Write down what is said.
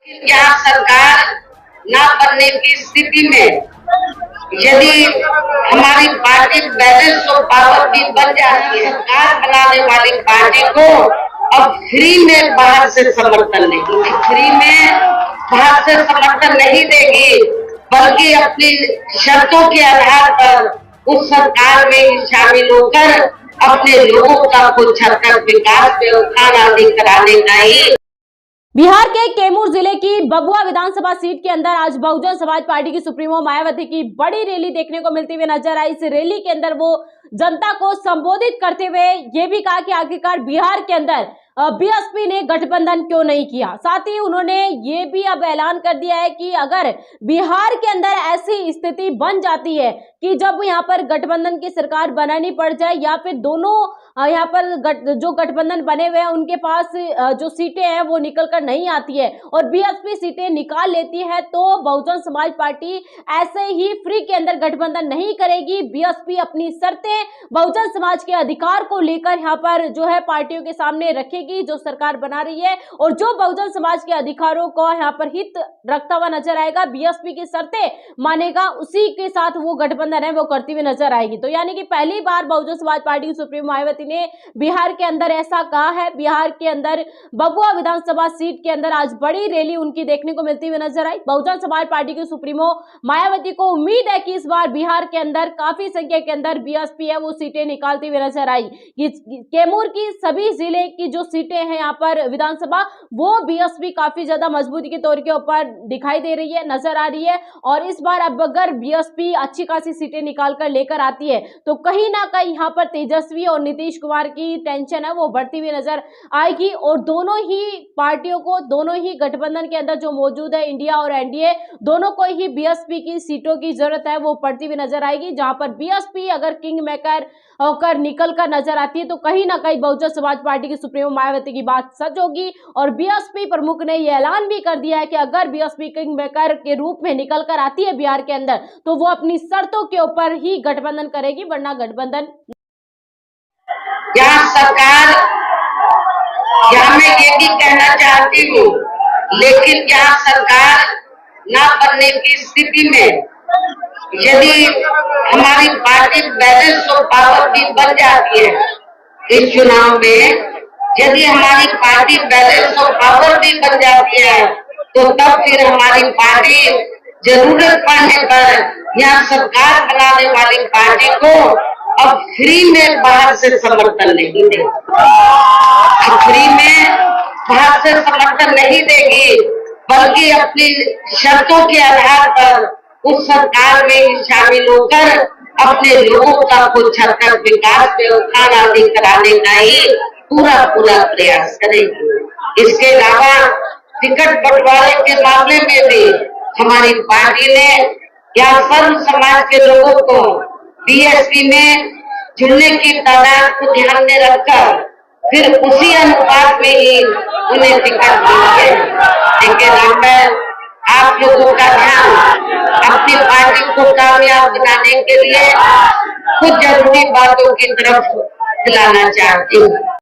यहाँ सरकार न बनने की स्थिति में यदि हमारी पार्टी बैलेंस ऑफ पावर भी बन जाती है, सरकार बनाने वाली पार्टी को अब फ्री में बाहर से समर्थन नहीं, फ्री में बाहर से समर्थन नहीं देगी, बल्कि अपनी शर्तों के आधार पर उस सरकार में शामिल होकर अपने लोगों का कुछ हद तक विकास व्यवस्था आदि कराने का ही। बिहार के कैमूर जिले की बगुआ विधानसभा सीट के अंदर आज बहुजन समाज पार्टी की सुप्रीमो मायावती की बड़ी रैली देखने को मिलती हुई नजर आई। इस रैली के अंदर वो जनता को संबोधित करते हुए ये भी कहा कि आखिरकार बिहार के अंदर बीएसपी ने गठबंधन क्यों नहीं किया। साथ ही उन्होंने ये भी अब ऐलान कर दिया है कि अगर बिहार के अंदर ऐसी स्थिति बन जाती है कि जब यहाँ पर गठबंधन की सरकार बनानी पड़ जाए या फिर दोनों यहाँ पर जो गठबंधन बने हुए हैं उनके पास जो सीटें हैं वो निकल कर नहीं आती है और बीएसपी सीटें निकाल लेती है, तो बहुजन समाज पार्टी ऐसे ही फ्री के अंदर गठबंधन नहीं करेगी। बीएसपी अपनी शर्तें बहुजन समाज के अधिकार को लेकर यहाँ पर जो है पार्टियों के सामने रखेगी जो सरकार बना रही है, और जो बहुजन समाज के अधिकारों को यहाँ पर हित रखता हुआ नजर आएगा, बीएसपी की शर्तें मानेगा, उसी के साथ वो गठबंधन है वो करती हुई नजर आएगी। तो यानी कि पहली बार बहुजन समाज पार्टी की सुप्रीमो मायावती ने बिहार के अंदर ऐसा कहा है। बिहार के अंदर बगुआ विधानसभा सीट के अंदर आज बड़ी रैली उनकी देखने को मिलती हुई नजर आई। बहुजन समाज पार्टी की सुप्रीमो मायावती को उम्मीद है कि इस बार बिहार के अंदर काफी संख्या के अंदर बीएसपी है वो सीटें निकालती हुई नजर आई। कैमूर की सभी जिले की जो सीटें हैं यहाँ पर विधानसभा, वो बीएसपी काफी ज्यादा मजबूती के तौर के ऊपर दिखाई दे रही है, नजर आ रही है। और इस बार अब अगर बीएसपी अच्छी खासी सीटें निकाल कर लेकर आती है तो कहीं ना कहीं यहाँ पर तेजस्वी और नीतीश कुमार की टेंशन है वो बढ़ती हुई नजर आएगी, और दोनों ही पार्टियों को, दोनों ही गठबंधन के अंदर जो मौजूद है इंडिया और एनडीए, दोनों को ही बीएसपी की सीटों की जरूरत है वो पड़ती हुई नजर आएगी। जहां पर बीएसपी अगर किंग मेकर होकर निकल कर नजर आती है तो कहीं ना कहीं बहुजन समाज पार्टी की सुप्रीमो मायावती की बात सच होगी, और बीएसपी प्रमुख ने यह ऐलान भी कर दिया है कि अगर बीएसपी किंग मेकर के रूप में निकल कर आती है बिहार के अंदर तो वो अपनी शर्तों के ऊपर ही गठबंधन करेगी, वरना गठबंधन। यहाँ सरकार, यहाँ मैं ये भी कहना चाहती हूँ, लेकिन यहाँ सरकार न बनने की स्थिति में यदि हमारी पार्टी बैलेंस ऑफ पावर भी बन जाती है, इस चुनाव में यदि हमारी पार्टी बैलेंस ऑफ पावर भी बन जाती है तो तब फिर हमारी पार्टी जरूरत पड़ने पर यहाँ सरकार बनाने वाली पार्टी को अब फ्री में बाहर से समर्थन नहीं देगी, अब फ्री में बाहर से समर्थन नहीं देगी, बल्कि अपनी शर्तों के आधार पर उस सरकार में शामिल होकर अपने लोगों का कुछ हद तक विकास व्यवस्था आदि कराने का ही पूरा प्रयास करेगी। इसके अलावा टिकट बंटवारे के मामले में भी हमारी पार्टी ने यहाँ सर्व समाज के लोगों को बीएसपी में चुनने की तादाद को ध्यान में रखकर फिर उसी अनुपात में ही उन्हें टिकट दी है। लेकिन आप लोगों का ध्यान अपनी पार्टी को कामयाब बनाने के लिए कुछ जरूरी बातों की तरफ दिलाना चाहती हूँ।